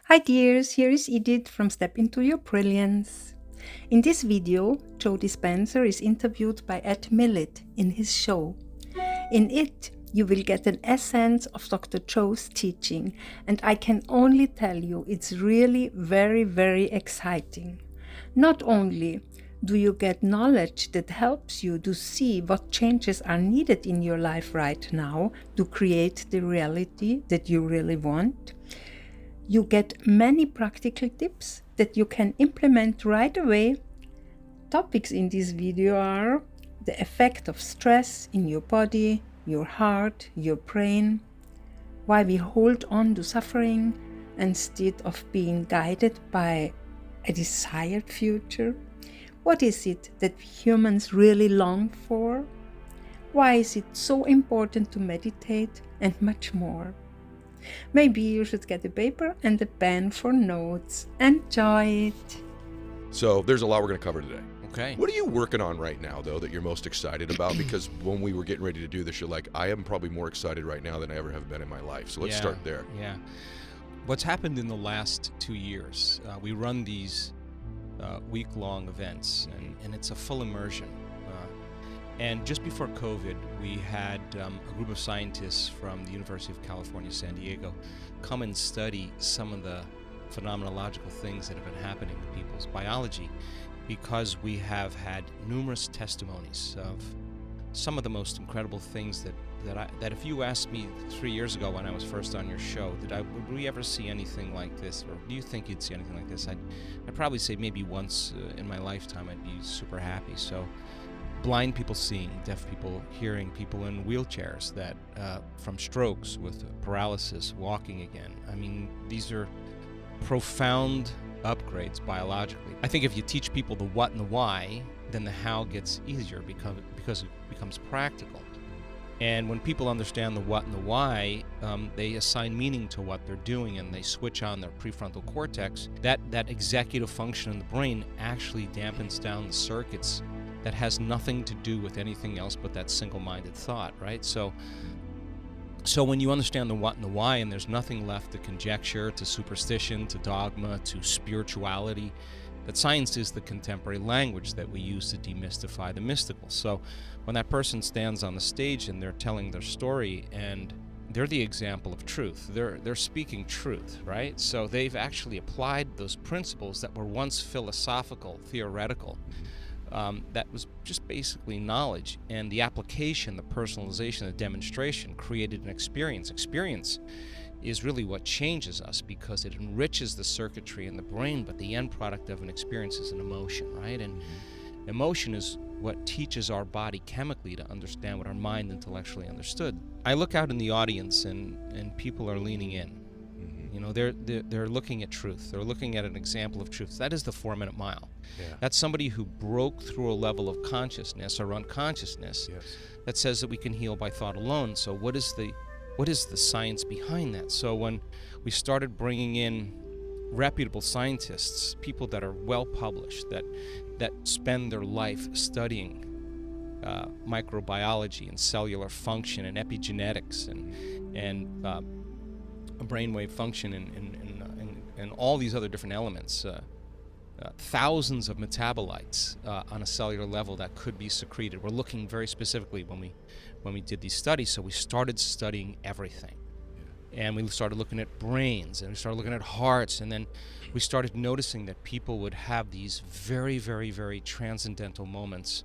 Hi dears, here is Edith from Step Into Your Brilliance. In this video, Joe Dispenza is interviewed by Ed Mylett in his show. In it, you will get an essence of Dr. Joe's teaching, and I can only tell you it's really very, very exciting. Not only do you get knowledge that helps you to see what changes are needed in your life right now to create the reality that you really want, you get many practical tips that you can implement right away. Topics in this video are the effect of stress in your body, your heart, your brain, why we hold on to suffering instead of being guided by a desired future, what is it that humans really long for, why is it so important to meditate, and much more. Maybe you should get a paper and a pen for notes. Enjoy it! So there's a lot we're going to cover today. Okay. What are you working on right now, though, that you're most excited about? Because when we were getting ready to do this, you're like, I am probably more excited right now than I ever have been in my life. So let's start there. Yeah. What's happened in the last 2 years, we run these week-long events, and it's a full immersion. And just before COVID, we had a group of scientists from the University of California, San Diego, come and study some of the phenomenological things that have been happening to people's biology, because we have had numerous testimonies of some of the most incredible things that if you asked me 3 years ago when I was first on your show, would we ever see anything like this, or do you think you'd see anything like this? I'd probably say maybe once in my lifetime I'd be super happy. So blind people seeing, deaf people hearing, people in wheelchairs that from strokes with paralysis walking again. I mean, these are profound upgrades biologically. I think if you teach people the what and the why, then the how gets easier because it becomes practical. And when people understand the what and the why, they assign meaning to what they're doing, and they switch on their prefrontal cortex. That executive function in the brain actually dampens down the circuits that has nothing to do with anything else but that single-minded thought, right? So when you understand the what and the why, and there's nothing left to conjecture, to superstition, to dogma, to spirituality, that science is the contemporary language that we use to demystify the mystical. So when that person stands on the stage and they're telling their story and they're the example of truth, they're speaking truth, right? So they've actually applied those principles that were once philosophical, theoretical, that was just basically knowledge, and the application, the personalization, the demonstration created an experience. Experience is really what changes us because it enriches the circuitry in the brain, but the end product of an experience is an emotion, right? And emotion is what teaches our body chemically to understand what our mind intellectually understood. I look out in the audience and people are leaning in. You know, they're looking at truth. They're looking at an example of truth. That is the 4-minute mile. Yeah. That's somebody who broke through a level of consciousness or unconsciousness that says that we can heal by thought alone. So what is the science behind that? So when we started bringing in reputable scientists, people that are well published, that spend their life studying microbiology and cellular function and epigenetics and brainwave function and all these other different elements, thousands of metabolites on a cellular level that could be secreted. We're looking very specifically when we did these studies, so we started studying everything. And we started looking at brains, and we started looking at hearts, and then we started noticing that people would have these very, very, very transcendental moments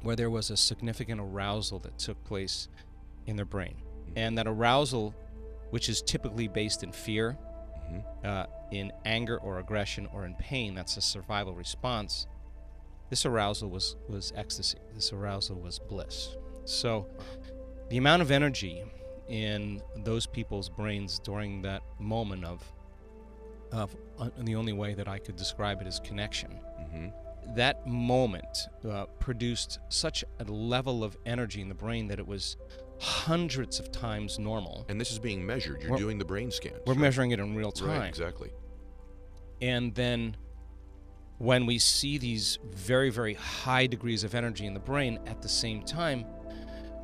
where there was a significant arousal that took place in their brain. And that arousal, which is typically based in fear, in anger or aggression or in pain, that's a survival response. This arousal was ecstasy. This arousal was bliss. So the amount of energy in those people's brains during that moment of the only way that I could describe it is connection. That moment produced such a level of energy in the brain that it was hundreds of times normal. And this is being measured. You're doing the brain scans. We're measuring it in real time. Right, exactly. And then when we see these very, very high degrees of energy in the brain, at the same time,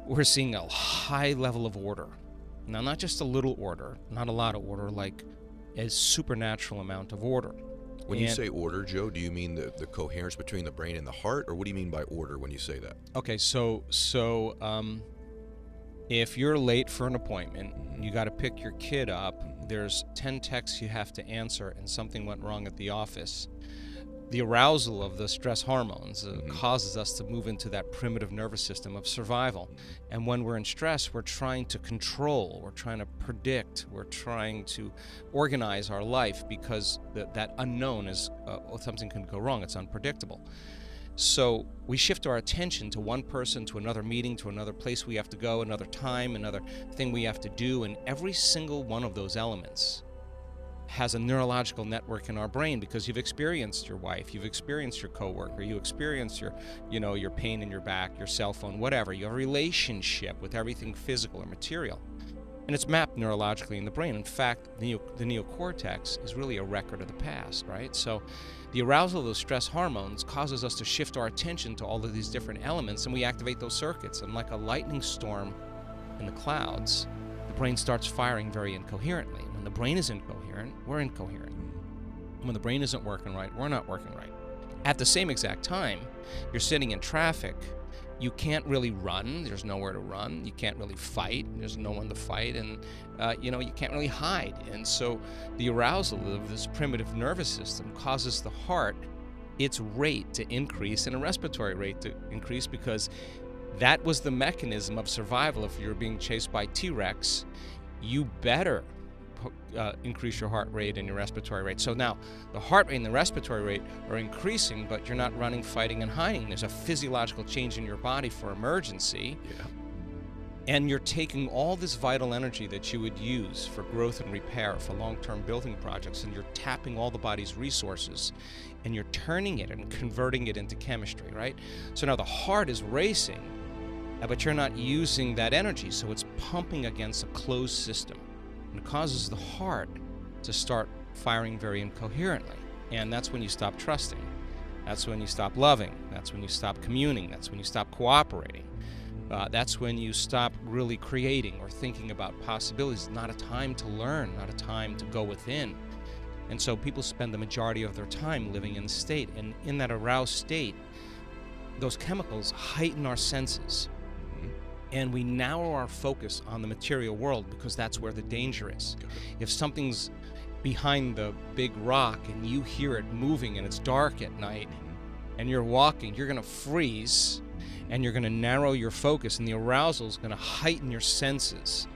we're seeing a high level of order. Now, not just a little order, not a lot of order, like a supernatural amount of order. When you say order, Joe, do you mean the coherence between the brain and the heart, or what do you mean by order when you say that? Okay, so if you're late for an appointment, you got to pick your kid up, there's 10 texts you have to answer, and something went wrong at the office. The arousal of the stress hormones causes us to move into that primitive nervous system of survival. And when we're in stress, we're trying to control, we're trying to predict, we're trying to organize our life, because that unknown is, something can go wrong, it's unpredictable. So we shift our attention to one person, to another meeting, to another place we have to go, another time, another thing we have to do, and every single one of those elements has a neurological network in our brain, because you've experienced your wife, you've experienced your coworker, you experienced your pain in your back, your cell phone, whatever. You have a relationship with everything physical or material, and it's mapped neurologically in the brain. In fact, the neocortex is really a record of the past, right? So the arousal of those stress hormones causes us to shift our attention to all of these different elements, and we activate those circuits. And like a lightning storm in the clouds, the brain starts firing very incoherently. When the brain is incoherent, we're incoherent. When the brain isn't working right, we're not working right. At the same exact time, you're sitting in traffic, you can't really run, there's nowhere to run, you can't really fight, there's no one to fight, and you can't really hide. And so the arousal of this primitive nervous system causes the heart, its rate to increase and a respiratory rate to increase, because that was the mechanism of survival. If you're being chased by T-Rex, you better increase your heart rate and your respiratory rate. So now the heart rate and the respiratory rate are increasing, but you're not running, fighting, and hiding. There's a physiological change in your body for emergency. Yeah. And you're taking all this vital energy that you would use for growth and repair, for long-term building projects, and you're tapping all the body's resources, and you're turning it and converting it into chemistry, right? So now the heart is racing, but you're not using that energy, so it's pumping against a closed system. And it causes the heart to start firing very incoherently. And that's when you stop trusting. That's when you stop loving. That's when you stop communing. That's when you stop cooperating. That's when you stop really creating or thinking about possibilities. Not a time to learn, not a time to go within. And so people spend the majority of their time living in the state. And in that aroused state, those chemicals heighten our senses. And we narrow our focus on the material world, because that's where the danger is. If something's behind the big rock and you hear it moving and it's dark at night and you're walking, you're going to freeze and you're going to narrow your focus, and the arousal is going to heighten your senses.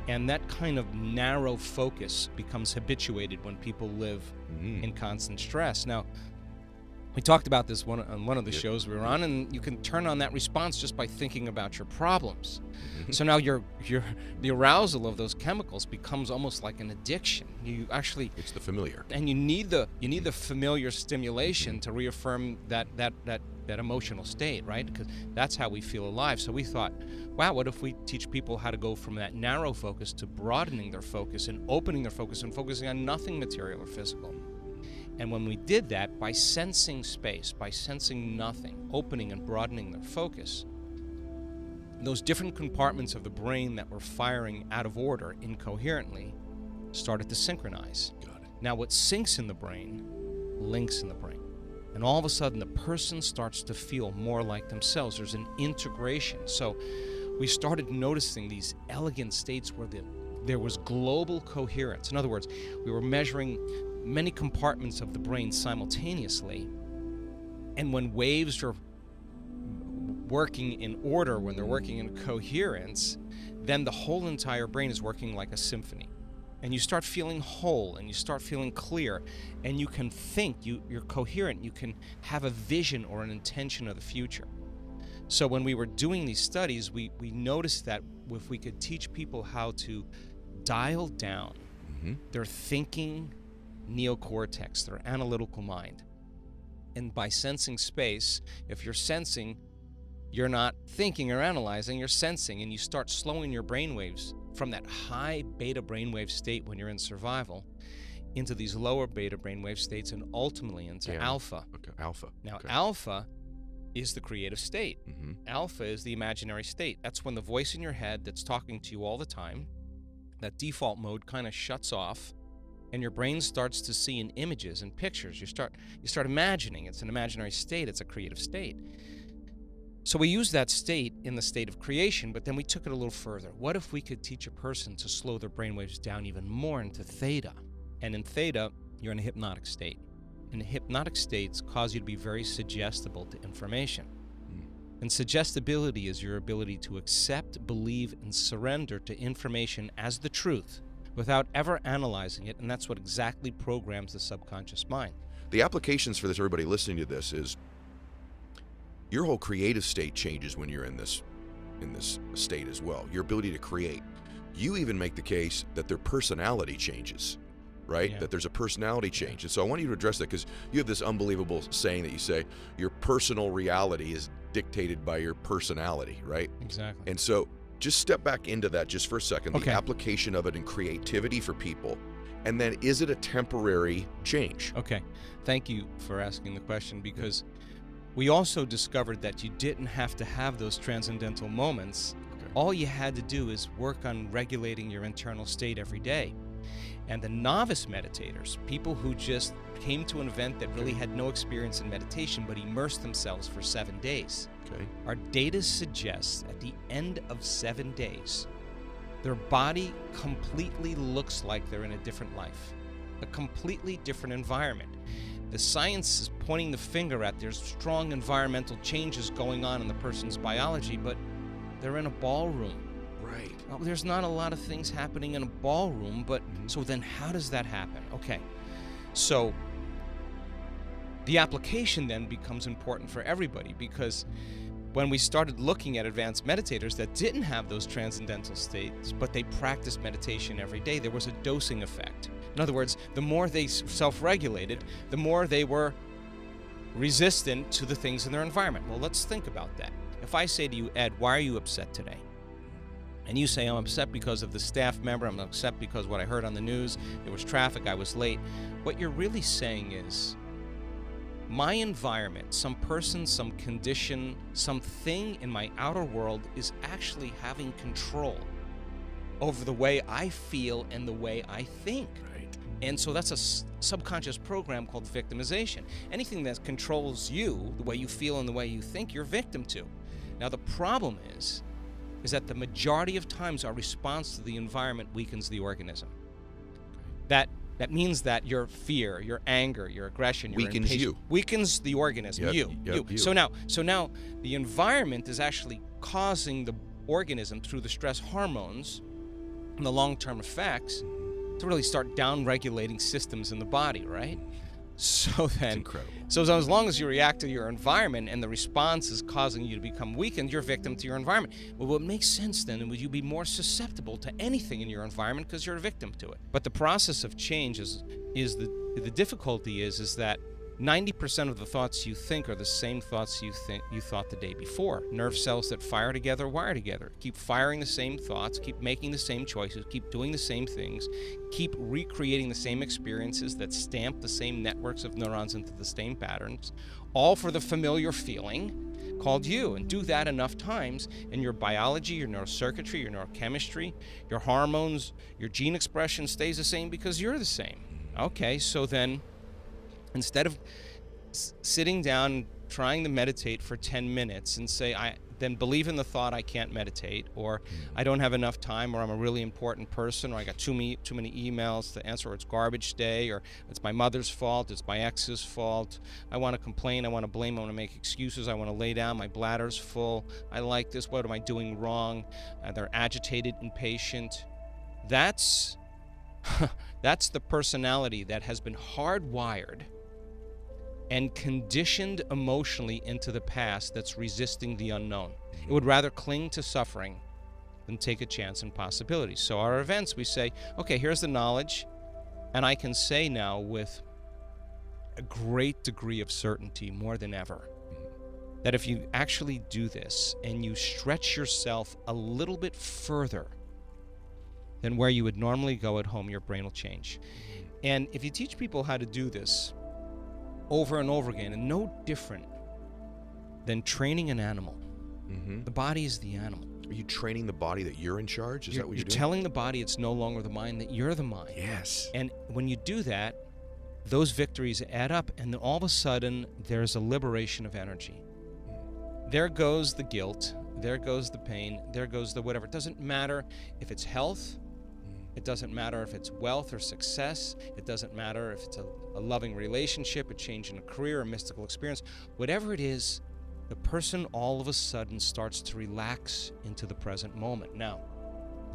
And that kind of narrow focus becomes habituated when people live in constant stress. Now, we talked about this on one of the shows we were on, and you can turn on that response just by thinking about your problems. So now the arousal of those chemicals becomes almost like an addiction. It's the familiar, and you need the familiar stimulation to reaffirm that emotional state, right? Because that's how we feel alive. So we thought, wow, what if we teach people how to go from that narrow focus to broadening their focus and opening their focus and focusing on nothing material or physical. And when we did that, by sensing space, by sensing nothing, opening and broadening their focus, those different compartments of the brain that were firing out of order incoherently started to synchronize. Got it. Now what syncs in the brain links in the brain. And all of a sudden the person starts to feel more like themselves. There's an integration. So we started noticing these elegant states where there was global coherence. In other words, we were measuring many compartments of the brain simultaneously, and when waves are working in order, when they're working in coherence, then the whole entire brain is working like a symphony, and you start feeling whole, and you start feeling clear, and you can think, you're coherent, you can have a vision or an intention of the future. So when we were doing these studies, we noticed that if we could teach people how to dial down their thinking neocortex, their analytical mind. And by sensing space, if you're sensing, you're not thinking or analyzing, you're sensing, and you start slowing your brainwaves from that high beta brainwave state when you're in survival into these lower beta brainwave states, and ultimately into alpha. Okay, alpha. Now, alpha is the creative state. Alpha is the imaginary state. That's when the voice in your head that's talking to you all the time, that default mode kind of shuts off, and your brain starts to see in images and pictures. You start imagining. It's an imaginary state. It's a creative state. So we use that state in the state of creation, but then we took it a little further. What if we could teach a person to slow their brainwaves down even more into theta? And in theta, you're in a hypnotic state. And hypnotic states cause you to be very suggestible to information. And suggestibility is your ability to accept, believe, and surrender to information as the truth without ever analyzing it, and that's what exactly programs the subconscious mind. The applications for this, everybody listening to this, is your whole creative state changes when you're in this state as well. Your ability to create. You even make the case that their personality changes, right? Yeah. That there's a personality change. And so I want you to address that, because you have this unbelievable saying that you say your personal reality is dictated by your personality, right? Exactly. And so just step back into that just for a second, Okay. the application of it in creativity for people. And then, is it a temporary change? Okay. Thank you for asking the question, because we also discovered that you didn't have to have those transcendental moments. Okay. All you had to do is work on regulating your internal state every day. And the novice meditators, people who just came to an event that really had no experience in meditation but immersed themselves for 7 days, Okay. our data suggests at the end of 7 days, their body completely looks like they're in a different life, a completely different environment. The science is pointing the finger at there's strong environmental changes going on in the person's biology, but they're in a ballroom. Right. Well, there's not a lot of things happening in a ballroom, but so then how does that happen? Okay, so the application then becomes important for everybody, because when we started looking at advanced meditators that didn't have those transcendental states, but they practiced meditation every day, there was a dosing effect. In other words, the more they self-regulated, the more they were resistant to the things in their environment. Well, let's think about that. If I say to you, Ed, why are you upset today? And you say, I'm upset because of the staff member, I'm upset because what I heard on the news, there was traffic, I was late. What you're really saying is, my environment, some person, some condition, something in my outer world is actually having control over the way I feel and the way I think. Right. And so that's a subconscious program called victimization. Anything that controls you, the way you feel and the way you think, you're victim to. Now the problem is that the majority of times our response to the environment weakens the organism. That means that your fear, your anger, your aggression, your Weakens impatience you. Weakens the organism. Yep, You. you. So now the environment is actually causing the organism through the stress hormones and the long-term effects to really start down-regulating systems in the body, right? So then, incredible. So as long as you react to your environment and the response is causing you to become weakened, you're victim to your environment. Well, what makes sense then would you be more susceptible to anything in your environment because you're a victim to it. But the process of change is the difficulty is that 90% of the thoughts you think are the same thoughts you thought the day before. Nerve cells that fire together wire together. Keep firing the same thoughts, keep making the same choices, keep doing the same things, keep recreating the same experiences that stamp the same networks of neurons into the same patterns, all for the familiar feeling called you. And do that enough times, and your biology, your neurocircuitry, your neurochemistry, your hormones, your gene expression stays the same because you're the same. Okay, so then instead of sitting down trying to meditate for 10 minutes and say, then believe in the thought I can't meditate, or I don't have enough time, or I'm a really important person, or I got too many emails to answer, or it's garbage day, or it's my mother's fault, it's my ex's fault, I want to complain, I want to blame, I want to make excuses, I want to lay down, my bladder's full, I like this, what am I doing wrong? They're agitated, impatient. That's the personality that has been hardwired and conditioned emotionally into the past that's resisting the unknown. It would rather cling to suffering than take a chance in possibilities. So our events, we say, okay, here's the knowledge, and I can say now with a great degree of certainty, more than ever, that if you actually do this and you stretch yourself a little bit further than where you would normally go at home, your brain will change. And if you teach people how to do this over and over again, and no different than training an animal. The body is the animal. Are you training the body that you're in charge? Is that what you're doing? You're telling the body it's no longer the mind, that you're the mind. Yes. And when you do that, those victories add up, and then all of a sudden, there's a liberation of energy. There goes the guilt, there goes the pain, there goes the whatever. It doesn't matter if it's health, it doesn't matter if it's wealth or success, it doesn't matter if it's a loving relationship, a change in a career, a mystical experience. Whatever it is, the person all of a sudden starts to relax into the present moment. Now,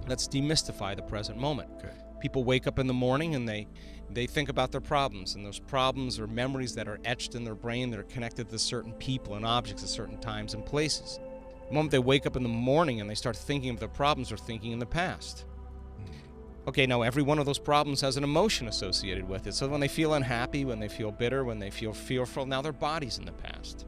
let's demystify the present moment. Okay. People wake up in the morning and they think about their problems, and those problems are memories that are etched in their brain that are connected to certain people and objects at certain times and places. The moment they wake up in the morning and they start thinking of their problems, they're thinking in the past. Okay, now every one of those problems has an emotion associated with it. So when they feel unhappy, when they feel bitter, when they feel fearful, now their body's in the past.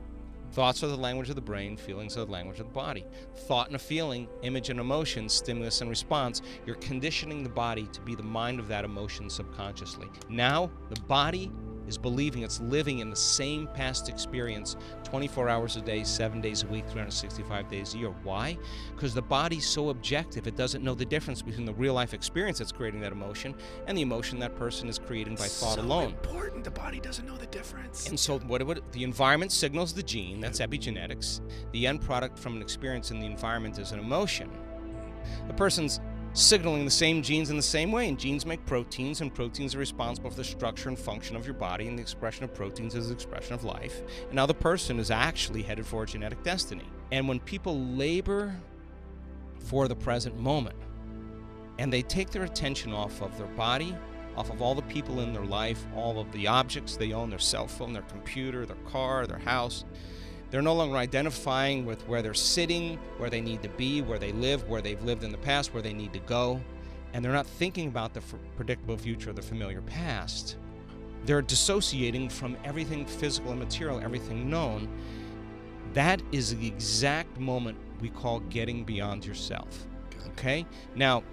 Thoughts are the language of the brain, feelings are the language of the body. Thought and a feeling, image and emotion, stimulus and response. You're conditioning the body to be the mind of that emotion subconsciously. Now, the body is believing it's living in the same past experience 24 hours a day, 7 days a week, 365 days a year. Why? Because the body's so objective, it doesn't know the difference between the real-life experience that's creating that emotion and the emotion that person is creating by thought alone. Important. The body doesn't know the difference. And so the environment signals the gene, that's epigenetics. The end product from an experience in the environment is an emotion. The person's signaling the same genes in the same way, and genes make proteins, and proteins are responsible for the structure and function of your body, and the expression of proteins is the expression of life. And now the person is actually headed for a genetic destiny. And when people labor for the present moment, and they take their attention off of their body, off of all the people in their life, all of the objects they own, their cell phone, their computer, their car, their house, they're no longer identifying with where they're sitting, where they need to be, where they live, where they've lived in the past, where they need to go. And they're not thinking about the predictable future or the familiar past. They're dissociating from everything physical and material, everything known. That is the exact moment we call getting beyond yourself. Okay? Now,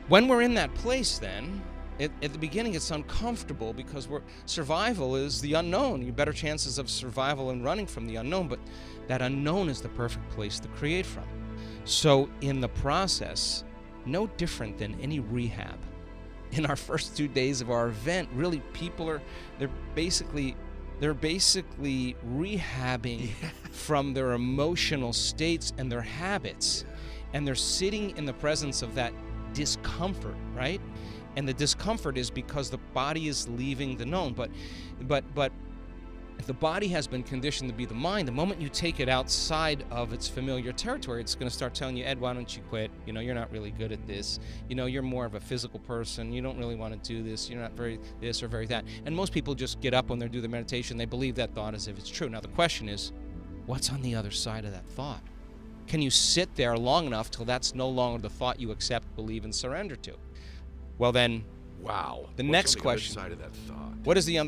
when we're in that place then, at the beginning, it's uncomfortable because survival is the unknown. You have better chances of survival and running from the unknown, but that unknown is the perfect place to create from. So in the process, no different than any rehab. In our first 2 days of our event, really people they're basically rehabbing from their emotional states and their habits, and they're sitting in the presence of that discomfort, right? And the discomfort is because the body is leaving the known. But if the body has been conditioned to be the mind, the moment you take it outside of its familiar territory, it's going to start telling you, Ed, why don't you quit? You know, you're not really good at this. You know, you're more of a physical person. You don't really want to do this. You're not very this or very that. And most people just get up when they do the meditation. They believe that thought as if it's true. Now, the question is, what's on the other side of that thought? Can you sit there long enough till that's no longer the thought you accept, believe, and surrender to? Well then, wow. The next question, What's on the other side of that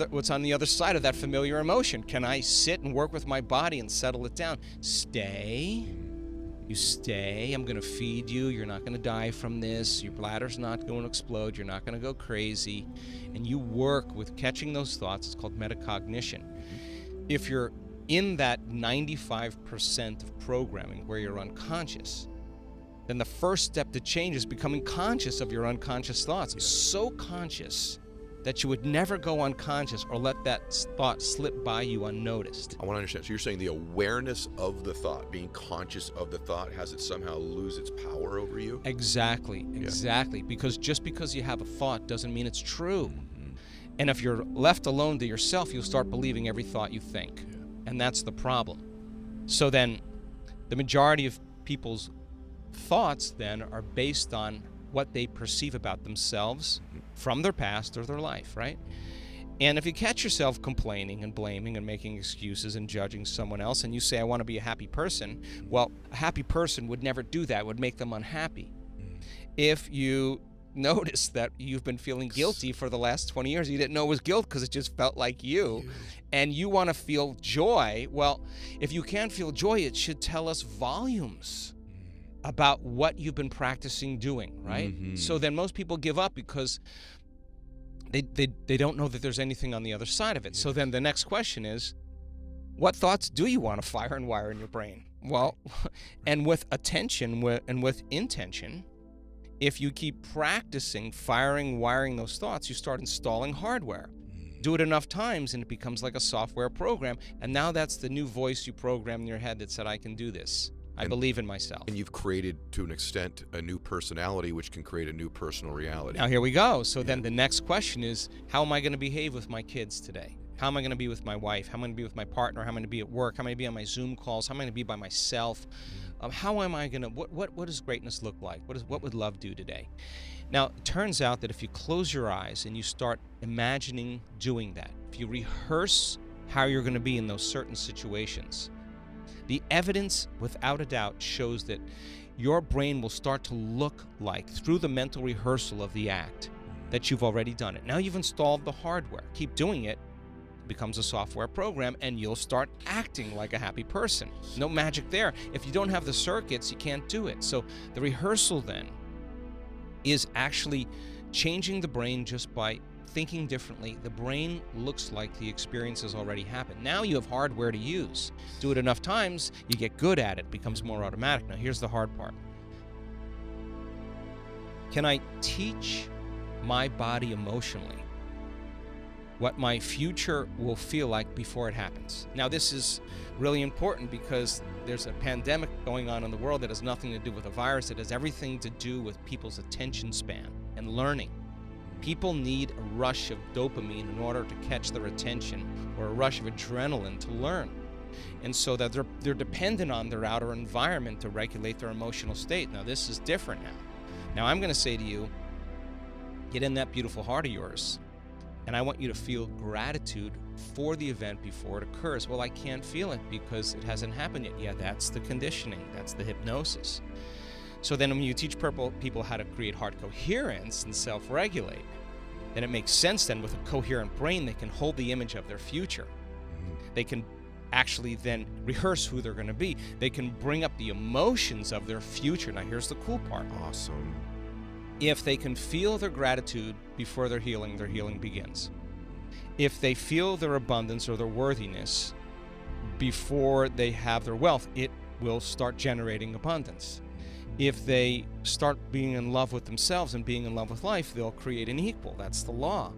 thought? What's on the other side of that familiar emotion? Can I sit and work with my body and settle it down? Stay. You stay. I'm going to feed you. You're not going to die from this. Your bladder's not going to explode. You're not going to go crazy. And you work with catching those thoughts. It's called metacognition. If you're in that 95% of programming where you're unconscious, then the first step to change is becoming conscious of your unconscious thoughts. Yeah. So conscious that you would never go unconscious or let that thought slip by you unnoticed. I want to understand. So you're saying the awareness of the thought, being conscious of the thought, has it somehow lose its power over you? Exactly. Because just because you have a thought doesn't mean it's true. Mm-hmm. And if you're left alone to yourself, you'll start believing every thought you think. Yeah. And that's the problem. So then the majority of people's thoughts then are based on what they perceive about themselves from their past or their life, right? And if you catch yourself complaining and blaming and making excuses and judging someone else, and you say, I want to be a happy person, well, a happy person would never do that. It would make them unhappy. If you notice that you've been feeling guilty for the last 20 years, you didn't know it was guilt because it just felt like you, and you want to feel joy, well, if you can't feel joy, it should tell us volumes about what you've been practicing doing, right? Mm-hmm. So then most people give up because they don't know that there's anything on the other side of it. Yeah. So then the next question is, what thoughts do you want to fire and wire in your brain? Well, and with attention and with intention, if you keep practicing wiring those thoughts, you start installing hardware. Do it enough times and it becomes like a software program. And now that's the new voice you program in your head that said, I can do this. I believe in myself. And you've created, to an extent, a new personality, which can create a new personal reality. Now here we go. So then the next question is, how am I going to behave with my kids today? How am I going to be with my wife? How am I going to be with my partner? How am I going to be at work? How am I going to be on my Zoom calls? How am I going to be by myself? How am I going to, what does greatness look like? What would love do today? Now, it turns out that if you close your eyes and you start imagining doing that, if you rehearse how you're going to be in those certain situations, the evidence, without a doubt, shows that your brain will start to look like, through the mental rehearsal of the act, that you've already done it. Now you've installed the hardware. Keep doing it. It becomes a software program, and you'll start acting like a happy person. No magic there. If you don't have the circuits, you can't do it. So the rehearsal then is actually changing the brain just by thinking differently. The brain looks like the experience has already happened. Now you have hardware to use. Do it enough times, you get good at it. It becomes more automatic. Now here's the hard part. Can I teach my body emotionally what my future will feel like before it happens? Now this is really important because there's a pandemic going on in the world that has nothing to do with a virus. It has everything to do with people's attention span and learning. People need a rush of dopamine in order to catch their attention, or a rush of adrenaline to learn. And so that they're dependent on their outer environment to regulate their emotional state. Now this is different now. Now I'm going to say to you, get in that beautiful heart of yours, and I want you to feel gratitude for the event before it occurs. Well, I can't feel it because it hasn't happened yet. Yeah, that's the conditioning. That's the hypnosis. So then when you teach people how to create heart coherence and self-regulate, then it makes sense then with a coherent brain, they can hold the image of their future. They can actually then rehearse who they're going to be. They can bring up the emotions of their future. Now here's the cool part. Awesome. If they can feel their gratitude before their healing begins. If they feel their abundance or their worthiness before they have their wealth, it will start generating abundance. If they start being in love with themselves and being in love with life, they'll create an equal. That's the law.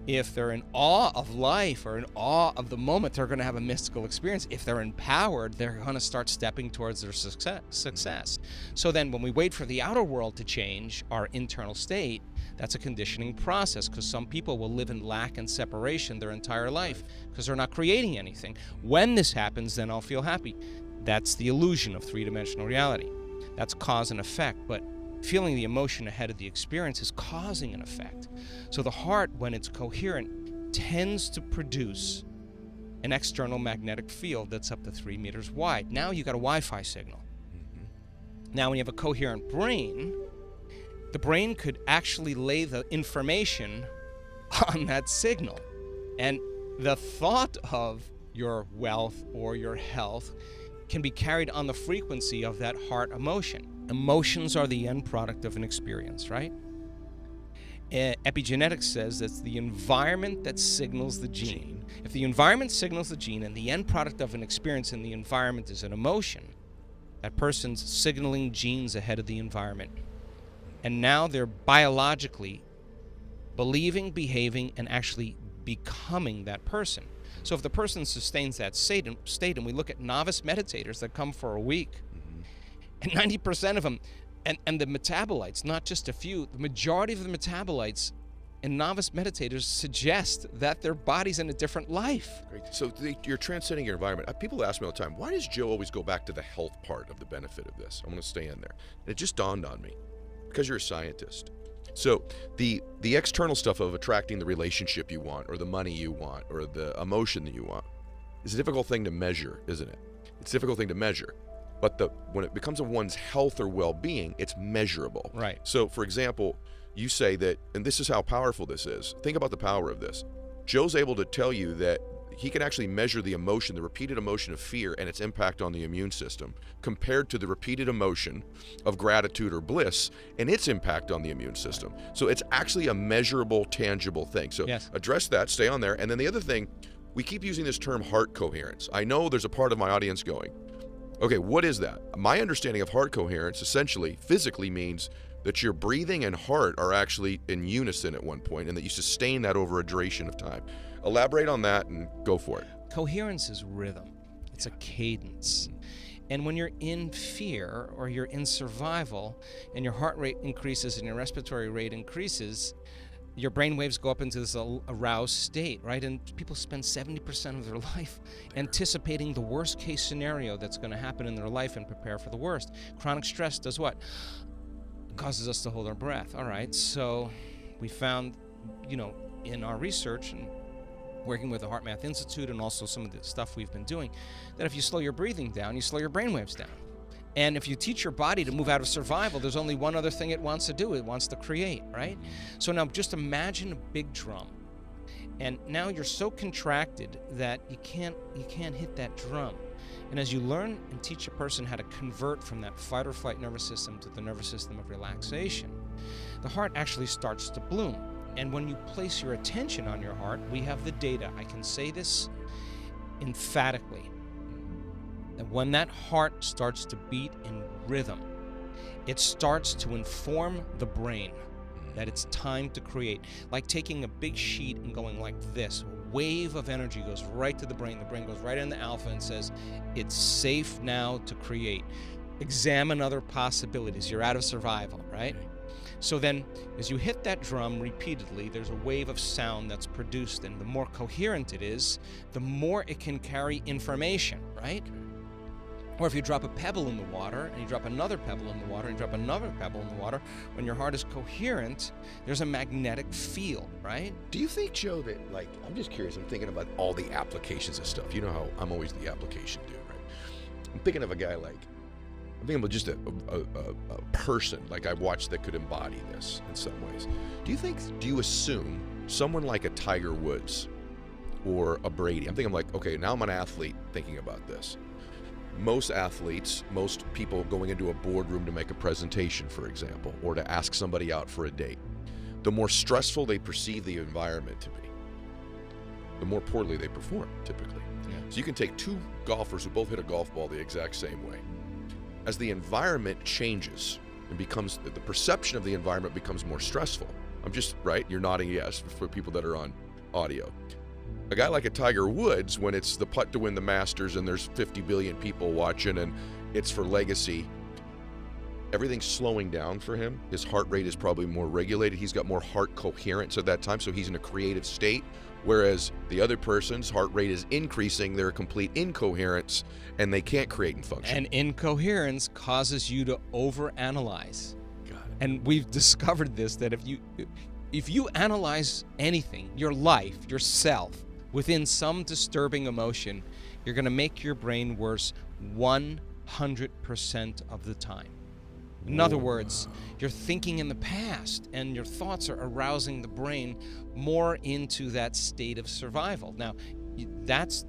If they're in awe of life or in awe of the moment, they're going to have a mystical experience. If they're empowered, they're going to start stepping towards their success. So then when we wait for the outer world to change our internal state, that's a conditioning process, because some people will live in lack and separation their entire life because they're not creating anything. When this happens, then I'll feel happy. That's the illusion of three-dimensional reality. That's cause and effect, but feeling the emotion ahead of the experience is causing an effect. So the heart, when it's coherent, tends to produce an external magnetic field that's up to 3 meters wide. Now you got a Wi-Fi signal. Now when you have a coherent brain, the brain could actually lay the information on that signal. And the thought of your wealth or your health can be carried on the frequency of that heart emotion. Emotions are the end product of an experience, right? Epigenetics says it's the environment that signals the gene. If the environment signals the gene and the end product of an experience in the environment is an emotion, that person's signaling genes ahead of the environment. And now they're biologically believing, behaving, and actually becoming that person. So if the person sustains that state, and we look at novice meditators that come for a week, and 90% of them, and the metabolites, not just a few, the majority of the metabolites in novice meditators suggest that their body's in a different life. Great. So you're transcending your environment. People ask me all the time, why does Joe always go back to the health part of the benefit of this? I'm going to stay in there. And it just dawned on me, because you're a scientist. So the external stuff of attracting the relationship you want, or the money you want, or the emotion that you want, is a difficult thing to measure, isn't it? It's a difficult thing to measure. But when it becomes of one's health or well-being, it's measurable. Right. So, for example, you say that, and this is how powerful this is. Think about the power of this. Joe's able to tell you that he can actually measure the emotion, the repeated emotion of fear and its impact on the immune system, compared to the repeated emotion of gratitude or bliss and its impact on the immune system. So it's actually a measurable, tangible thing. So yes. Address that, stay on there. And then the other thing, we keep using this term heart coherence. I know there's a part of my audience going, Okay, what is that? My understanding of heart coherence essentially, physically, means that your breathing and heart are actually in unison at one point and that you sustain that over a duration of time. Elaborate on that and go for it. Coherence is rhythm. It's a cadence. And when you're in fear or you're in survival and your heart rate increases and your respiratory rate increases, your brain waves go up into this aroused state, right? And people spend 70% of their life anticipating the worst case scenario that's going to happen in their life and prepare for the worst. Chronic stress does what? It causes us to hold our breath. All right, so we found, in our research and working with the HeartMath Institute and also some of the stuff we've been doing, that if you slow your breathing down, you slow your brain waves down. And if you teach your body to move out of survival, there's only one other thing it wants to do. It wants to create, right? So now just imagine a big drum. And now you're so contracted that you can't hit that drum. And as you learn and teach a person how to convert from that fight or flight nervous system to the nervous system of relaxation, the heart actually starts to bloom. And when you place your attention on your heart, we have the data. I can say this emphatically. And when that heart starts to beat in rhythm, it starts to inform the brain that it's time to create. Like taking a big sheet and going like this. A wave of energy goes right to the brain. The brain goes right into alpha and says, it's safe now to create. Examine other possibilities. You're out of survival, right? So then, as you hit that drum repeatedly, there's a wave of sound that's produced, and the more coherent it is, the more it can carry information, right? Or if you drop a pebble in the water, and you drop another pebble in the water, and you drop another pebble in the water, when your heart is coherent, there's a magnetic field, right? Do you think, Joe, that, I'm just curious, I'm thinking about all the applications of stuff. You know how I'm always the application dude, right? I'm thinking of a guy I'm thinking about just a person, I've watched, that could embody this in some ways. Do you assume someone like a Tiger Woods or a Brady? I'm thinking okay, now I'm an athlete thinking about this. Most athletes, most people going into a boardroom to make a presentation, for example, or to ask somebody out for a date, the more stressful they perceive the environment to be, the more poorly they perform, typically. Yeah. So you can take two golfers who both hit a golf ball the exact same way. As the environment changes and the perception of the environment becomes more stressful. I'm just, right? You're nodding yes for people that are on audio. A guy like a Tiger Woods, when it's the putt to win the Masters and there's 50 billion people watching and it's for legacy, everything's slowing down for him. His heart rate is probably more regulated. He's got more heart coherence at that time, so he's in a creative state. Whereas the other person's heart rate is increasing, they're a complete incoherence, and they can't create and function. And incoherence causes you to overanalyze. Got it. And we've discovered this, that if you analyze anything, your life, yourself, within some disturbing emotion, you're going to make your brain worse 100% of the time. In other words, you're thinking in the past, and your thoughts are arousing the brain more into that state of survival. Now, that's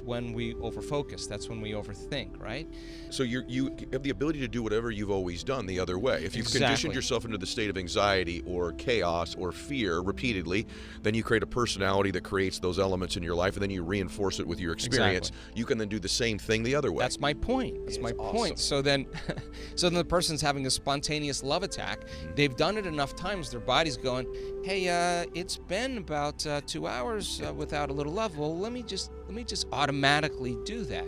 when we overfocus. That's when we overthink, right? So you have the ability to do whatever you've always done the other way. If you've Exactly. conditioned yourself into the state of anxiety or chaos or fear repeatedly, then you create a personality that creates those elements in your life, and then you reinforce it with your experience. Exactly. You can then do the same thing the other way. That's my point. That's my point. So then the person's having a spontaneous love attack. They've done it enough times. Their body's going, hey, it's been about 2 hours without a little love. Well, let me just automatically do that.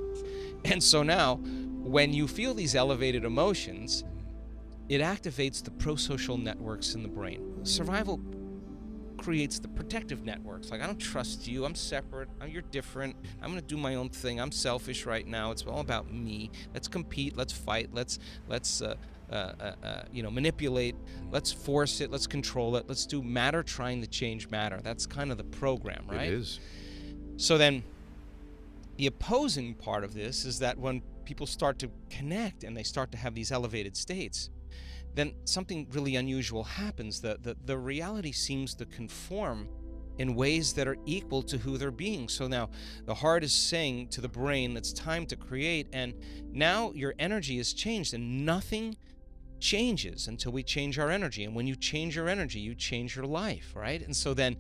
And so now, when you feel these elevated emotions, it activates the prosocial networks in the brain. Survival creates the protective networks. I don't trust you. I'm separate. You're different. I'm going to do my own thing. I'm selfish right now. It's all about me. Let's compete. Let's fight. Let's manipulate. Let's force it. Let's control it. Let's do matter trying to change matter. That's kind of the program, right? It is. So then, the opposing part of this is that when people start to connect and they start to have these elevated states, then something really unusual happens. The reality seems to conform in ways that are equal to who they're being. So now the heart is saying to the brain, it's time to create, and now your energy has changed, and nothing changes until we change our energy. And when you change your energy, you change your life, right? And so then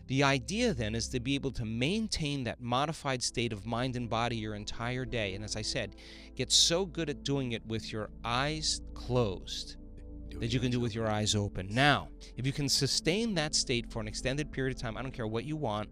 the idea then is to be able to maintain that modified state of mind and body your entire day. And as I said, get so good at doing it with your eyes closed that you can do it with your eyes open. Now, if you can sustain that state for an extended period of time, I don't care what you want,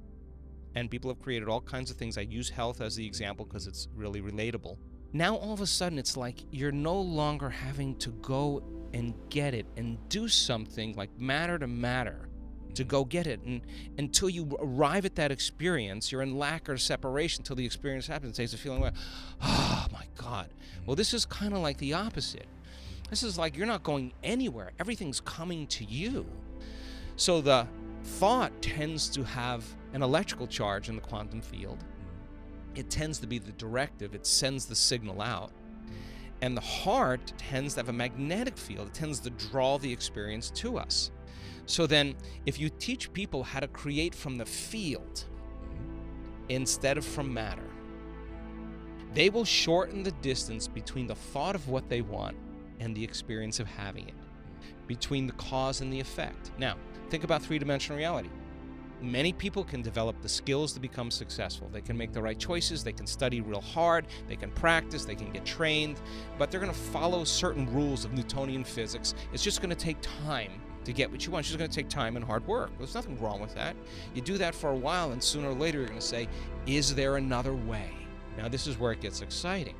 and people have created all kinds of things. I use health as the example because it's really relatable. Now all of a sudden it's like you're no longer having to go and get it and do something like matter to matter to go get it. And until you arrive at that experience, you're in lack or separation until the experience happens. It takes a feeling like, oh my God. Well, this is kind of like the opposite. This is like you're not going anywhere. Everything's coming to you. So the thought tends to have an electrical charge in the quantum field. It tends to be the directive. It sends the signal out. And the heart tends to have a magnetic field. It tends to draw the experience to us. So then, if you teach people how to create from the field instead of from matter, they will shorten the distance between the thought of what they want and the experience of having it, between the cause and the effect. Now, think about three-dimensional reality. Many people can develop the skills to become successful. They can make the right choices, they can study real hard, they can practice, they can get trained, but they're going to follow certain rules of Newtonian physics. It's just going to take time to get what you want. It's just going to take time and hard work. There's nothing wrong with that. You do that for a while, and sooner or later you're going to say, is there another way? Now this is where it gets exciting.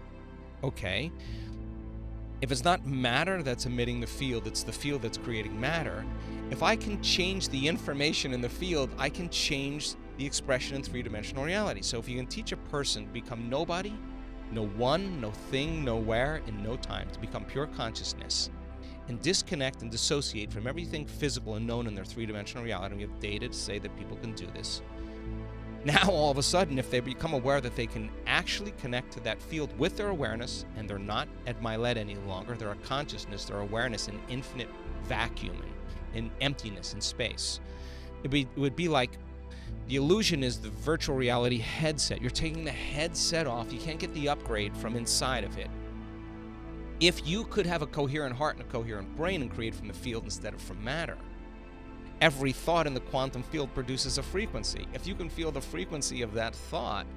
Okay, if it's not matter that's emitting the field, it's the field that's creating matter. If I can change the information in the field, I can change the expression in three-dimensional reality. So if you can teach a person to become nobody, no one, no thing, nowhere, in no time, to become pure consciousness, and disconnect and dissociate from everything physical and known in their three-dimensional reality, we have data to say that people can do this. Now, all of a sudden, if they become aware that they can actually connect to that field with their awareness, and they're not Ed Mylett any longer, they're a consciousness, they're awareness in infinite vacuum, in emptiness, in space. It would be like the illusion is the virtual reality headset. You're taking the headset off. You can't get the upgrade from inside of it. If you could have a coherent heart and a coherent brain and create from the field instead of from matter, every thought in the quantum field produces a frequency. If you can feel the frequency of that thought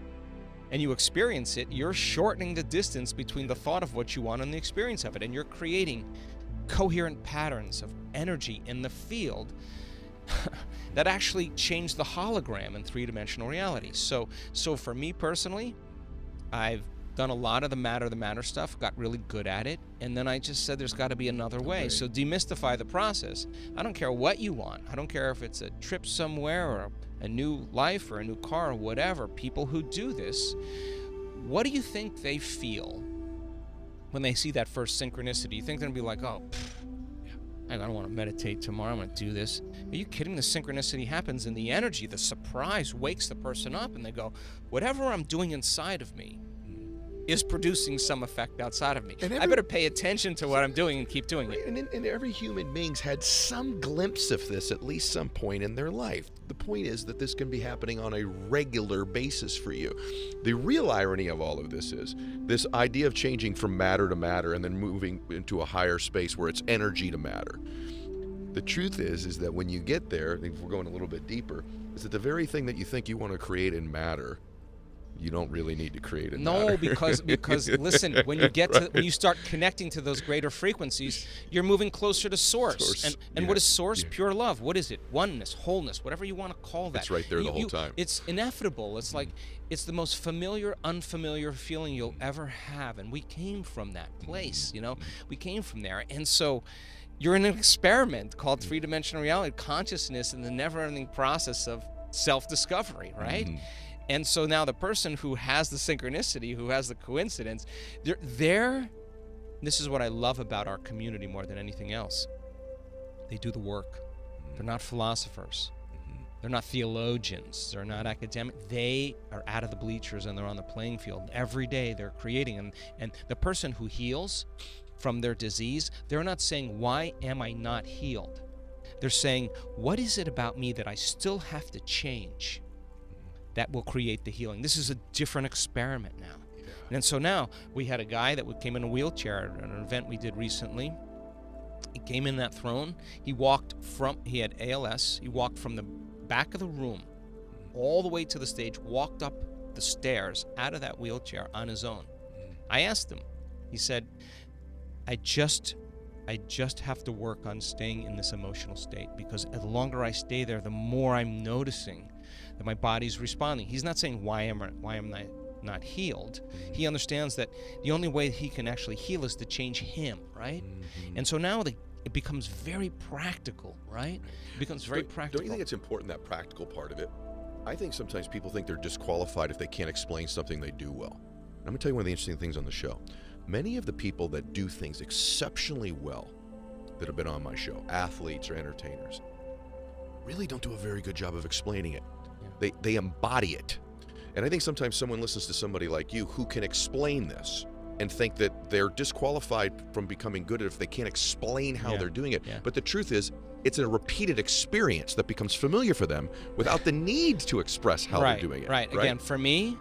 and you experience it, you're shortening the distance between the thought of what you want and the experience of it, and you're creating coherent patterns of energy in the field that actually change the hologram in three-dimensional reality. So for me personally, I've done a lot of the matter stuff, got really good at it, and then I just said there's got to be another way. Okay. So demystify the process. I don't care what you want. I don't care if it's a trip somewhere or a new life or a new car or whatever. People who do this, what do you think they feel when they see that first synchronicity? You think they're going to be like, oh, I don't want to meditate tomorrow, I'm going to do this. Are you kidding? The synchronicity happens and the energy, the surprise wakes the person up and they go, whatever I'm doing inside of me is producing some effect outside of me. I better pay attention to what I'm doing and keep doing it. And every human being's had some glimpse of this at least some point in their life. The point is that this can be happening on a regular basis for you. The real irony of all of this is this idea of changing from matter to matter and then moving into a higher space where it's energy to matter. The truth is that when you get there, if we're going a little bit deeper, is that the very thing that you think you want to create in matter, you don't really need to create it. No, because listen, when you get to when you start connecting to those greater frequencies, you're moving closer to source. And what is source? Yeah. Pure love. What is it? Oneness, wholeness, whatever you want to call that. It's right there the whole time. It's ineffable. It's like it's the most familiar, unfamiliar feeling you'll ever have. And we came from that place, you know. We came from there. And so you're in an experiment called three-dimensional reality, consciousness, and the never-ending process of self-discovery, right? Mm-hmm. And so now the person who has the synchronicity, who has the coincidence, they're this is what I love about our community more than anything else. They do the work. They're not philosophers. They're not theologians. They're not academic. They are out of the bleachers and they're on the playing field. Every day they're creating. And the person who heals from their disease, they're not saying, why am I not healed? They're saying, what is it about me that I still have to change that will create the healing? This is a different experiment now. Yeah. And so now we had a guy that came in a wheelchair at an event we did recently, He came in that throne. He had ALS. He walked from the back of the room all the way to the stage, walked up the stairs out of that wheelchair on his own. I asked him. He said, I just have to work on staying in this emotional state, because the longer I stay there, the more I'm noticing that my body's responding. He's not saying why am I not healed. He understands that the only way he can actually heal is to change him, right? And so now it becomes very practical, right? It becomes very practical. Don't you think it's important, that practical part of it? I think sometimes people think they're disqualified if they can't explain something they do well. I'm going to tell you one of the interesting things on the show. Many of the people that do things exceptionally well that have been on my show, athletes or entertainers, really don't do a very good job of explaining it. Yeah. They embody it. And I think sometimes someone listens to somebody like you who can explain this and think that they're disqualified from becoming good if they can't explain how they're doing it. Yeah. But the truth is, it's a repeated experience that becomes familiar for them without the need to express how they're doing it. Right. Again, for me,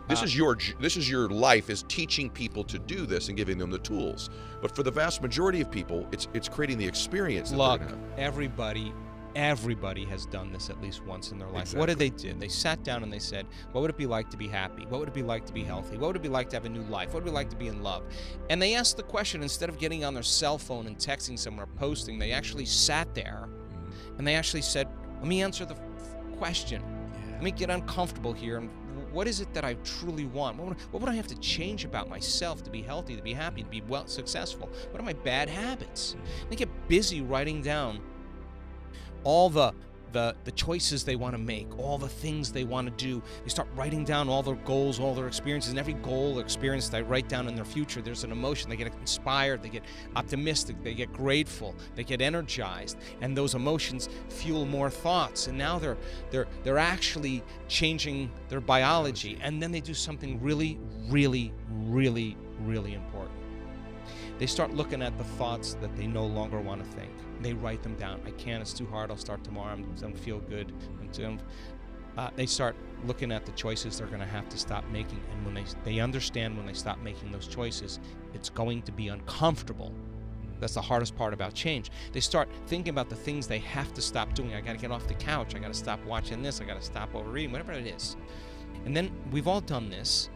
this is your life, is teaching people to do this and giving them the tools. But for the vast majority of people, it's creating the experience that they're gonna have. Everybody has done this at least once in their life. Exactly. What did they do? They sat down and they said, what would it be like to be happy? What would it be like to be healthy? What would it be like to have a new life? What would it be like to be in love? And they asked the question, instead of getting on their cell phone and texting someone or posting, they actually sat there and they actually said, let me answer the question. Let me get uncomfortable here. And what is it that I truly want? What would I have to change about myself to be healthy, to be happy, to be successful? What are my bad habits? They get busy writing down all the choices they want to make, all the things they want to do. They start writing down all their goals, all their experiences, and every goal or experience they write down in their future, there's an emotion. They get inspired, they get optimistic, they get grateful, they get energized, and those emotions fuel more thoughts. And now they're actually changing their biology. And then they do something really, really, really, really important. They start looking at the thoughts that they no longer want to think. They write them down. I can't, it's too hard, I'll start tomorrow, I don't feel good. They start looking at the choices they're going to have to stop making. And when they understand when they stop making those choices, it's going to be uncomfortable. That's the hardest part about change. They start thinking about the things they have to stop doing. I got to get off the couch. I got to stop watching this. I got to stop overeating, whatever it is. And then we've all done this.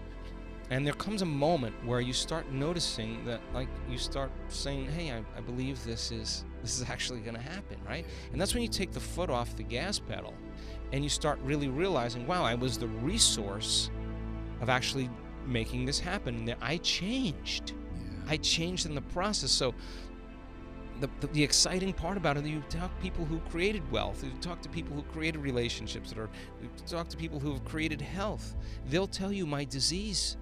And there comes a moment where you start noticing that, like, you start saying, hey, I believe this is actually going to happen, right? And that's when you take the foot off the gas pedal and you start really realizing, wow, I was the resource of actually making this happen. And I changed. Yeah. I changed in the process. So the exciting part about it, you talk to people who created wealth, you talk to people who created relationships, you talk to people who have created health. They'll tell you, my disease,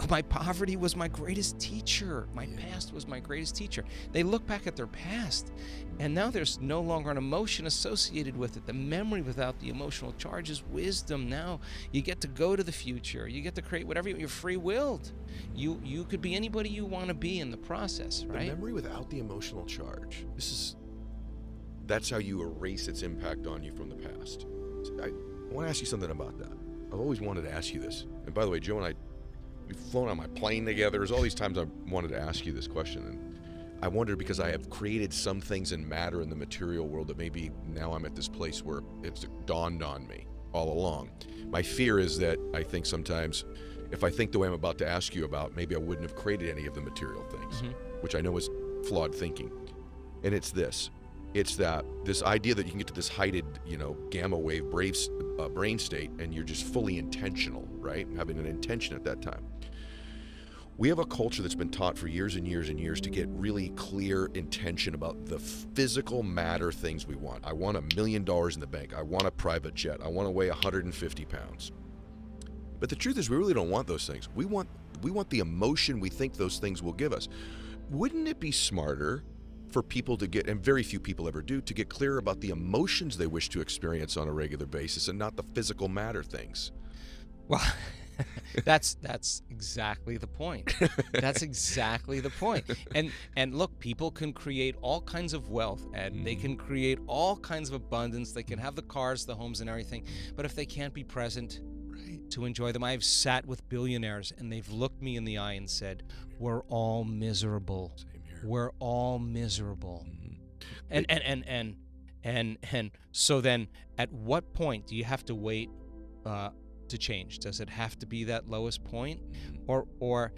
my poverty was my greatest teacher. My past was my greatest teacher. They look back at their past, and now there's no longer an emotion associated with it. The memory without the emotional charge is wisdom. Now you get to go to the future. You get to create whatever you're free-willed. You could be anybody you want to be in the process, right? The memory without the emotional charge. That's how you erase its impact on you from the past. I want to ask you something about that. I've always wanted to ask you this. And by the way, Joe and I, we've flown on my plane together. There's all these times I wanted to ask you this question, and I wondered, because I have created some things in matter in the material world that maybe now I'm at this place where it's dawned on me all along. My fear is that I think sometimes if I think the way I'm about to ask you about, maybe I wouldn't have created any of the material things, which I know is flawed thinking. And it's this. It's this idea that you can get to this heighted, gamma wave brain state, and you're just fully intentional, right? Having an intention at that time. We have a culture that's been taught for years and years and years to get really clear intention about the physical matter things we want. I want $1 million in the bank. I want a private jet. I want to weigh 150 pounds. But the truth is, we really don't want those things. We want the emotion we think those things will give us. Wouldn't it be smarter for people to get, and very few people ever do, to get clear about the emotions they wish to experience on a regular basis and not the physical matter things? Well, that's exactly the point. That's exactly the point. And look, people can create all kinds of wealth, and they can create all kinds of abundance. They can have the cars, the homes, and everything. But if they can't be present to enjoy them, I've sat with billionaires, and they've looked me in the eye and said, "We're all miserable." Same here. We're all miserable. Mm-hmm. And so then, at what point do you have to wait to change? Does it have to be that lowest point, or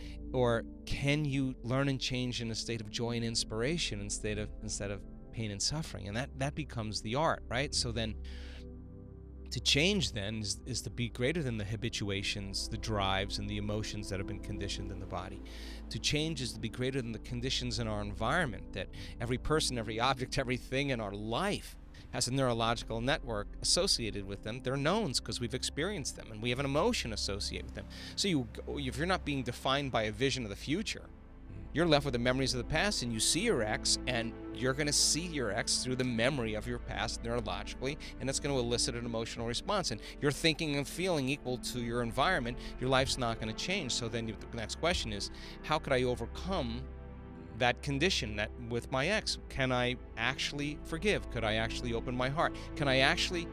can you learn and change in a state of joy and inspiration instead of pain and suffering? And that becomes the art, right? So then, to change then is to be greater than the habituations, the drives, and the emotions that have been conditioned in the body. To change is to be greater than the conditions in our environment, that every person, every object, everything in our life has a neurological network associated with them. They're knowns because we've experienced them, and we have an emotion associated with them. So if you're not being defined by a vision of the future, you're left with the memories of the past, and you see your ex, and you're going to see your ex through the memory of your past neurologically, and that's going to elicit an emotional response. And you're thinking and feeling equal to your environment, your life's not going to change. So then the next question is, how could I overcome that condition that with my ex? Can I actually forgive? Could I actually open my heart? Can I actually...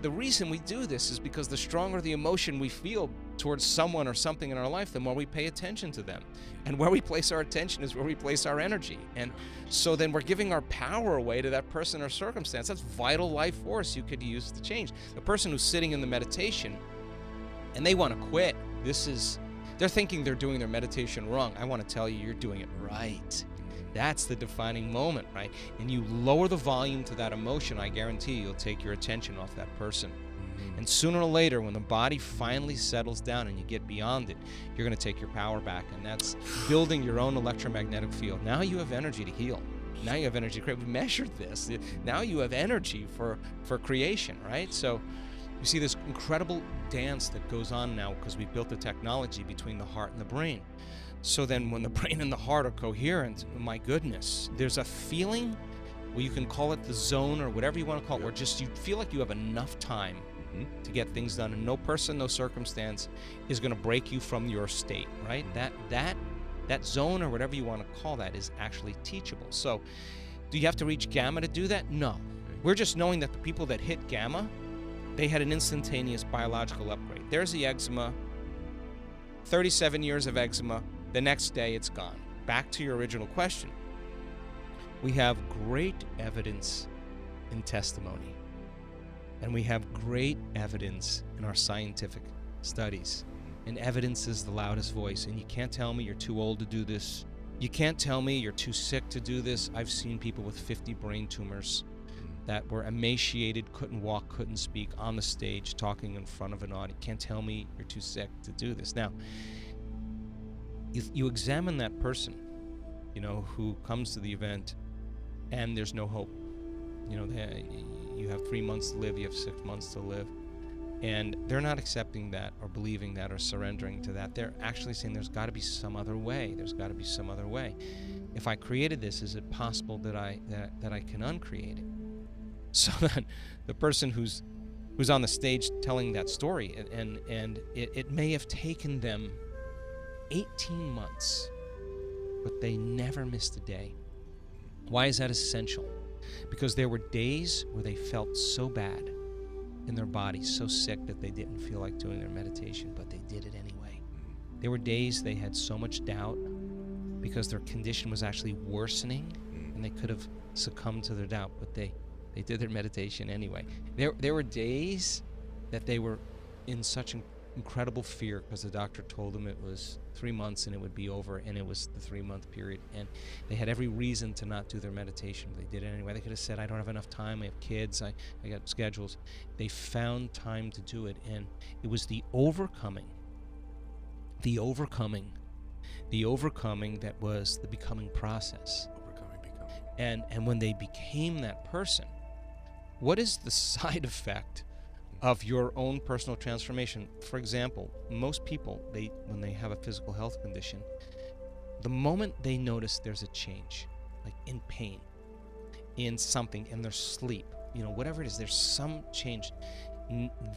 The reason we do this is because the stronger the emotion we feel towards someone or something in our life, the more we pay attention to them. And where we place our attention is where we place our energy. And so then we're giving our power away to that person or circumstance. That's vital life force you could use to change. The person who's sitting in the meditation and they want to quit, they're thinking they're doing their meditation wrong. I want to tell you, you're doing it right. That's the defining moment, right? And you lower the volume to that emotion, I guarantee you'll take your attention off that person. Mm-hmm. And sooner or later, when the body finally settles down and you get beyond it, you're going to take your power back. And that's building your own electromagnetic field. Now you have energy to heal. Now you have energy to create. We measured this. Now you have energy for creation, right? So you see this incredible dance that goes on now because we built the technology between the heart and the brain. So then when the brain and the heart are coherent, my goodness, there's a feeling, well, you can call it the zone or whatever you want to call it, where just you feel like you have enough time to get things done, and no person, no circumstance is going to break you from your state, right? That zone or whatever you want to call that is actually teachable. So do you have to reach gamma to do that? No. We're just knowing that the people that hit gamma, they had an instantaneous biological upgrade. There's the eczema, 37 years of eczema. The next day, it's gone. Back to your original question. We have great evidence in testimony, and we have great evidence in our scientific studies. And evidence is the loudest voice, and you can't tell me you're too old to do this. You can't tell me you're too sick to do this. I've seen people with 50 brain tumors that were emaciated, couldn't walk, couldn't speak, on the stage, talking in front of an audience. Can't tell me you're too sick to do this. Now, you examine that person, who comes to the event, and there's no hope. You have 3 months to live, you have 6 months to live, and they're not accepting that or believing that or surrendering to that. They're actually saying there's got to be some other way. There's got to be some other way. If I created this, is it possible that I can uncreate it? So then the person who's on the stage telling that story, and it may have taken them 18 months, but they never missed a day. Why is that essential? Because there were days where they felt so bad in their body, so sick that they didn't feel like doing their meditation, but they did it anyway. There were days they had so much doubt because their condition was actually worsening, and they could have succumbed to their doubt, but they did their meditation anyway. There were days that they were in such incredible fear because the doctor told them it was 3 months and it would be over, and it was the 3-month period, and they had every reason to not do their meditation, but they did it anyway. They could have said, I don't have enough time, I have kids, I got schedules. They found time to do it, and it was the overcoming that was the becoming process. And when they became that person, what is the side effect of your own personal transformation? For example, most people, when they have a physical health condition, the moment they notice there's a change, like in pain, in something, in their sleep, whatever it is, there's some change,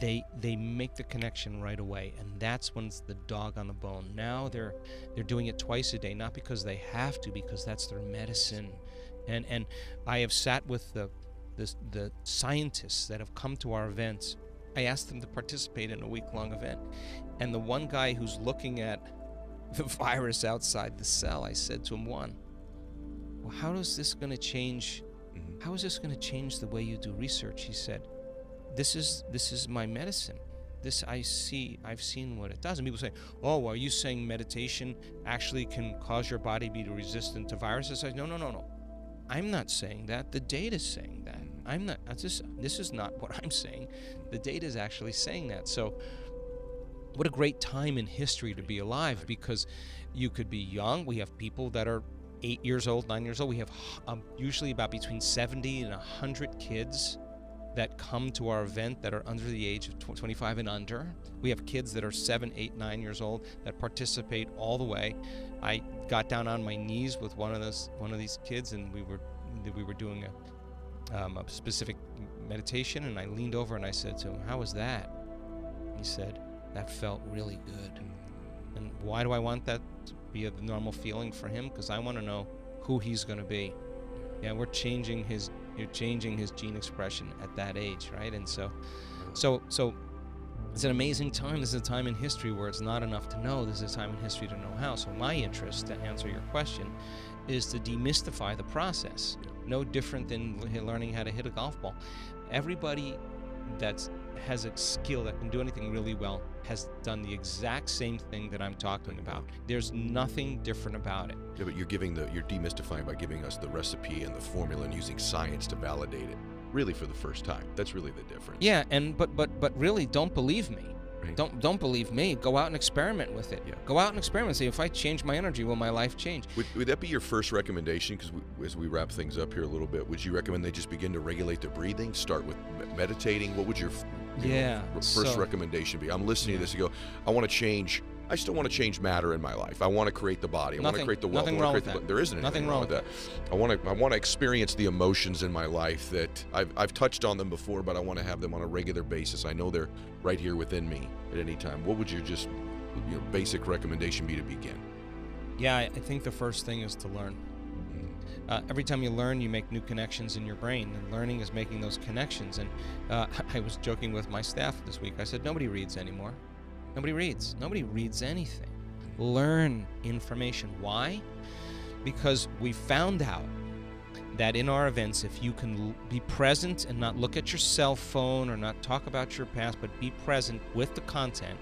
they make the connection right away, and that's when it's the dog on the bone. Now they're doing it twice a day, not because they have to, because that's their medicine. And I have sat with the scientists that have come to our events. I asked them to participate in a week-long event, and the one guy who's looking at the virus outside the cell, I said to him, well, how is this going to change? How is this going to change the way you do research? He said, this is my medicine. I've seen what it does. And people say, oh, are you saying meditation actually can cause your body to be resistant to viruses? I say, no. I'm not saying that. The data's saying that. I'm not. This is not what I'm saying. The data is actually saying that. So what a great time in history to be alive, because you could be young. We have people that are 8 years old, 9 years old. We have usually about between 70 and 100 kids that come to our event that are under the age of 25 and under. We have kids that are 7, 8, 9 years old that participate all the way. I got down on my knees with one of these kids, and we were doing a specific meditation, and I leaned over and I said to him, "How was that?" He said, "That felt really good." And why do I want that to be a normal feeling for him? Because I want to know who he's going to be. Yeah, you're changing his gene expression at that age, right? And so it's an amazing time. This is a time in history where it's not enough to know. This is a time in history to know how. So my interest, to answer your question, is to demystify the process. No different than learning how to hit a golf ball. Everybody that has a skill that can do anything really well has done the exact same thing that I'm talking about. There's nothing different about it. Yeah, but you're demystifying by giving us the recipe and the formula and using science to validate it. Really, for the first time. That's really the difference. Yeah, and but really, don't believe me. Right. Don't believe me. Go out and experiment with it. Yeah. Go out and experiment. Say, if I change my energy, will my life change? Would that be your first recommendation? Because as we wrap things up here a little bit, would you recommend they just begin to regulate their breathing? Start with meditating? What would your first recommendation be? I'm listening to this and go, I want to change. I still want to change matter in my life. I want to create the body. I want to create the wealth. Nothing wrong with that. There isn't anything wrong with that. I want to experience the emotions in my life that I've touched on them before, but I want to have them on a regular basis. I know they're right here within me at any time. What would your basic recommendation be to begin? Yeah, I think the first thing is to learn. Every time you learn, you make new connections in your brain, and learning is making those connections. And I was joking with my staff this week. I said, nobody reads anymore. Nobody reads. Nobody reads anything. Learn information. Why? Because we found out that in our events, if you can be present and not look at your cell phone or not talk about your past, but be present with the content,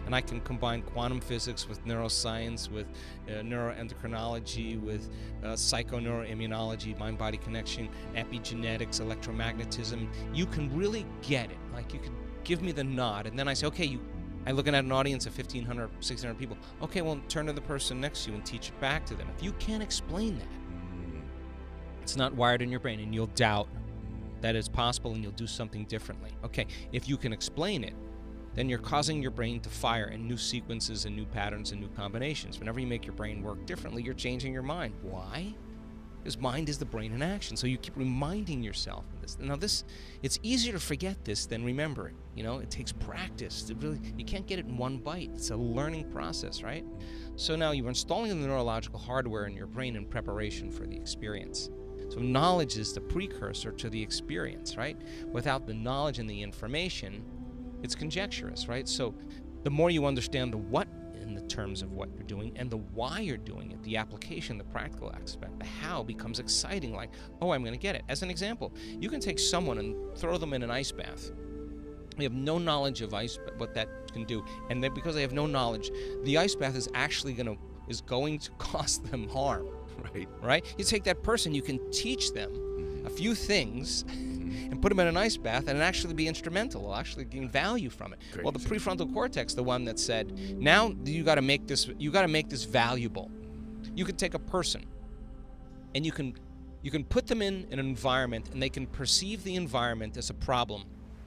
and I can combine quantum physics with neuroscience, with neuroendocrinology, with psychoneuroimmunology, mind-body connection, epigenetics, electromagnetism, you can really get it. Like, you can give me the nod, and then I say, okay, I'm looking at an audience of 1,500, 1,600 people. Okay, well, turn to the person next to you and teach it back to them. If you can't explain that, it's not wired in your brain, and you'll doubt that it's possible, and you'll do something differently. Okay, if you can explain it, then you're causing your brain to fire in new sequences and new patterns and new combinations. Whenever you make your brain work differently, you're changing your mind. Why? Because mind is the brain in action. So you keep reminding yourself of this. Now it's easier to forget this than remember it. It takes practice. You can't get it in one bite. It's a learning process, right? So now you're installing the neurological hardware in your brain in preparation for the experience. So knowledge is the precursor to the experience, right? Without the knowledge and the information, it's conjecturous, right? So the more you understand the what in the terms of what you're doing and the why you're doing it, the application, the practical aspect, the how becomes exciting, like, oh, I'm going to get it. As an example, you can take someone and throw them in an ice bath. They have no knowledge of what that can do, and then because they have no knowledge, the ice bath is actually going to cause them harm. Right? You take that person, you can teach them a few things and put them in an ice bath, and actually be instrumental. They'll actually gain value from it. Well, the prefrontal cortex, the one that said, now you got to make this valuable. You can take a person, and you can put them in an environment, and they can perceive the environment as a problem.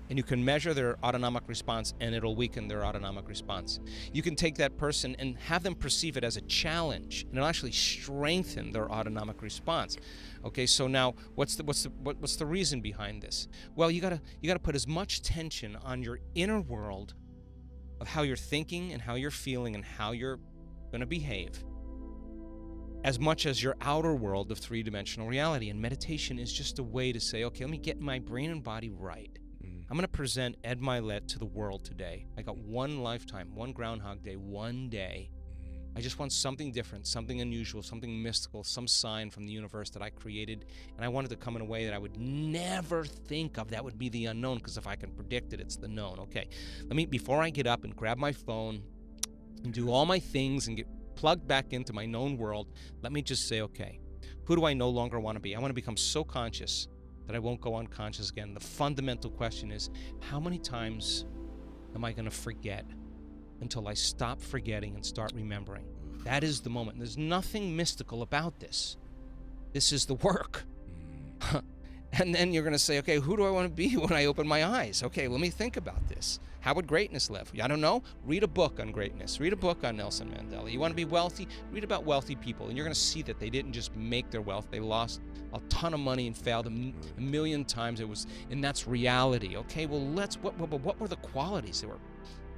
And you can measure their autonomic response, and it'll weaken their autonomic response. You can take that person and have them perceive it as a challenge, and it'll actually strengthen their autonomic response. Okay, so now what's the reason behind this? Well, you gotta put as much tension on your inner world of how you're thinking and how you're feeling and how you're gonna behave, as much as your outer world of three-dimensional reality. And meditation is just a way to say, okay, let me get my brain and body right. I'm going to present Ed Mylett to the world today. I got one lifetime, one Groundhog Day, one day I just want something different, something unusual, something mystical, some sign from the universe that I created. And I wanted to come in a way that I would never think of. That would be the unknown, because if I can predict it, it's the known. Okay, before I get up and grab my phone and do all my things and get plugged back into my known world, let me just say, okay, who do I no longer want to be? I want to become so conscious that I won't go unconscious again. The fundamental question is, how many times am I going to forget until I stop forgetting and start remembering? That is the moment. There's nothing mystical about this. This is the work. And then you're going to say, okay, who do I want to be when I open my eyes? Okay, let me think about this. How would greatness live? I don't know. Read a book on greatness. Read a book on Nelson Mandela. You want to be wealthy? Read about wealthy people. And you're going to see that they didn't just make their wealth. They lost a ton of money and failed a million times. And that's reality. Okay, well, what were the qualities?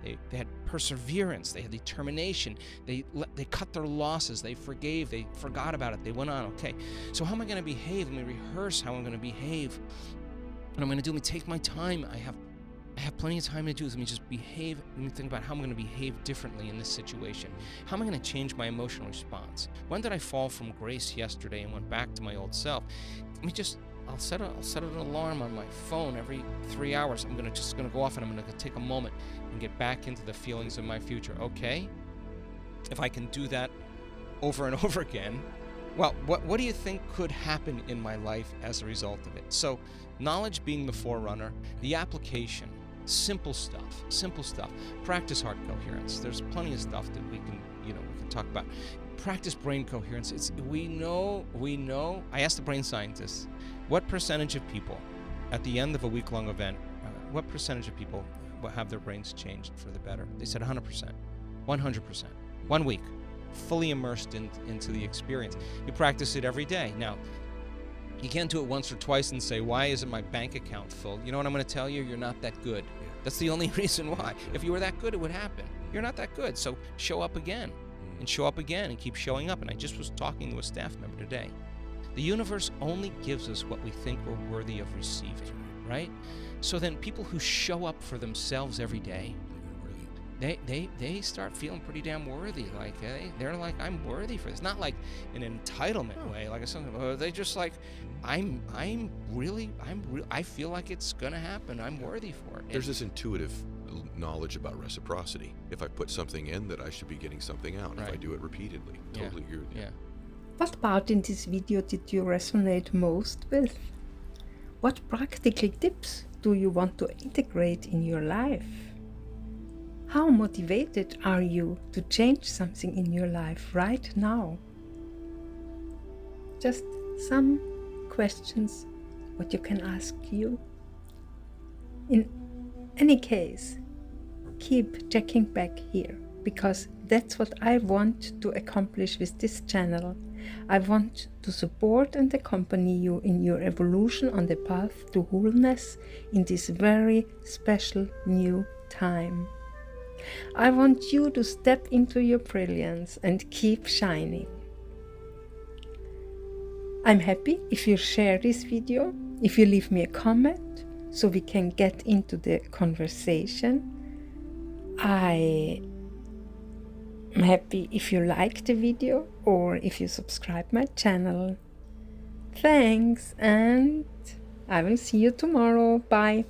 They had perseverance, they had determination, they cut their losses, they forgave, they forgot about it, they went on. Okay, so how am I going to behave? Let me rehearse how I'm going to behave. What I'm going to do, let me take my time. I have plenty of time to do this. Let me just behave. Let me think about how I'm going to behave differently in this situation. How am I going to change my emotional response? When did I fall from grace yesterday and went back to my old self? I'll set an alarm on my phone every 3 hours. I'm just gonna go off and I'm gonna take a moment and get back into the feelings of my future. Okay, if I can do that over and over again, well, what do you think could happen in my life as a result of it? So, knowledge being the forerunner, the application, simple stuff. Practice heart coherence. There's plenty of stuff that we can talk about. Practice brain coherence. We know. I asked the brain scientists, what percentage of people at the end of a week-long event, what percentage of people will have their brains changed for the better? They said 100%, 100%. 1 week, fully immersed into the experience. You practice it every day. Now, you can't do it once or twice and say, why isn't my bank account full? You know what I'm going to tell you? You're not that good. That's the only reason why. If you were that good, it would happen. You're not that good, so show up again. And show up again and keep showing up. And I just was talking to a staff member today. The universe only gives us what we think we're worthy of receiving, right? So then people who show up for themselves every day, they start feeling pretty damn worthy. Like they're like, I'm worthy for this. Not like an entitlement way, like something. They just like, I feel like it's gonna happen. I'm worthy for it. There's this intuitive knowledge about reciprocity. If I put something in, that I should be getting something out. Right. If I do it repeatedly. Totally agree with you. Yeah. What part in this video did you resonate most with? What practical tips do you want to integrate in your life? How motivated are you to change something in your life right now? Just some questions what you can ask you. In any case, keep checking back here, because that's what I want to accomplish with this channel. I want to support and accompany you in your evolution on the path to wholeness in this very special new time. I want you to step into your brilliance and keep shining. I'm happy if you share this video, if you leave me a comment, so we can get into the conversation. I'm happy if you like the video or if you subscribe my channel. Thanks, and I will see you tomorrow. Bye.